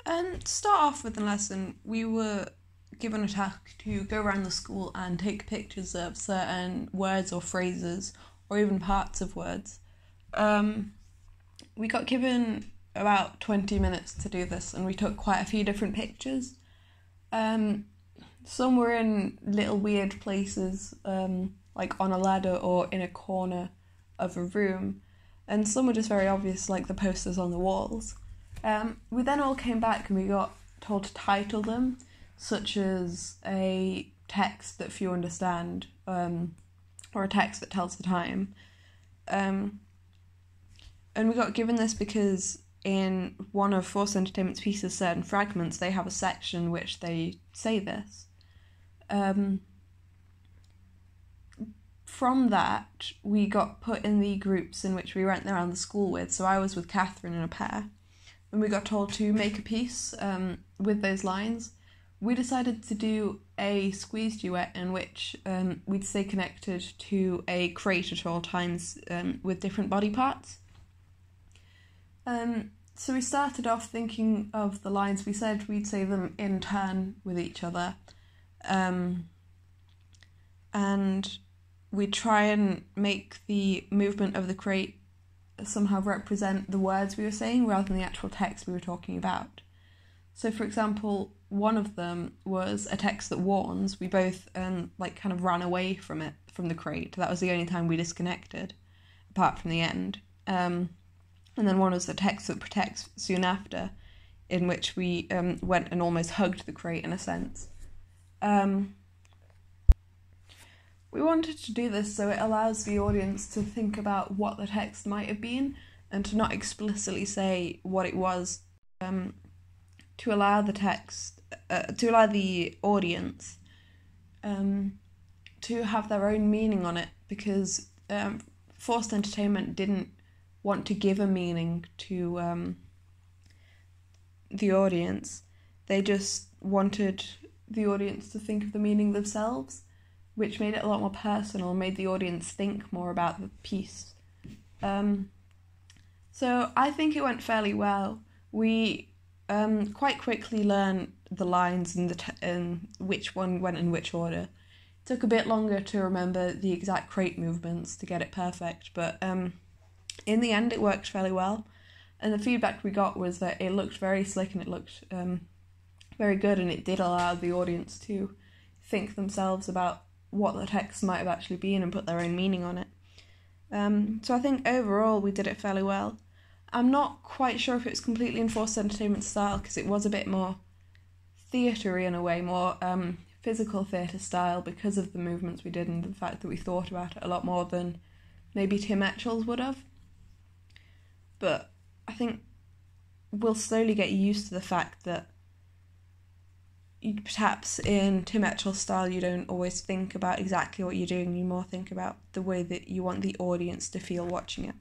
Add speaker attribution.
Speaker 1: To start off with the lesson, we were given a task to go around the school and take pictures of certain words or phrases, or even parts of words. We got given about 20 minutes to do this, and we took quite a few different pictures. Some were in little weird places, like on a ladder or in a corner of a room, and some were just very obvious, like the posters on the walls. We then all came back and we got told to title them, such as a text that few understand, or a text that tells the time. And we got given this because in one of Force Entertainment's pieces, certain Fragments, they have a section which they say this. From that, we got put in the groups in which we went around the school with. So I was with Catherine in a pair, and we got told to make a piece with those lines. We decided to do a squeeze duet in which we'd stay connected to a crate at all times with different body parts. So we started off thinking of the lines. We said we'd say them in turn with each other. And we'd try and make the movement of the crate somehow represent the words we were saying rather than the actual text we were talking about. So, for example, one of them was a text that warns. We both kind of ran away from it, from the crate. That was the only time we disconnected, apart from the end. And then one was a text that protects soon after, in which we went and almost hugged the crate in a sense. We wanted to do this so it allows the audience to think about what the text might have been and to not explicitly say what it was, to allow the text, to allow the audience to have their own meaning on it, because Forced Entertainment didn't want to give a meaning to the audience. They just wanted the audience to think of the meaning themselves, which made it a lot more personal, made the audience think more about the piece. So I think it went fairly well. We quite quickly learned the lines and which one went in which order. It took a bit longer to remember the exact crate movements to get it perfect, but in the end it worked fairly well. And the feedback we got was that it looked very slick and it looked very good, and it did allow the audience to think themselves about what the text might have actually been and put their own meaning on it. So I think overall we did it fairly well. I'm not quite sure if it was completely in Forced Entertainment style, because it was a bit more theatre-y in a way, more physical theatre style, because of the movements we did and the fact that we thought about it a lot more than maybe Tim Etchell's would have. But I think we'll slowly get used to the fact that perhaps in Tim Etchell's style you don't always think about exactly what you're doing, you more think about the way that you want the audience to feel watching it.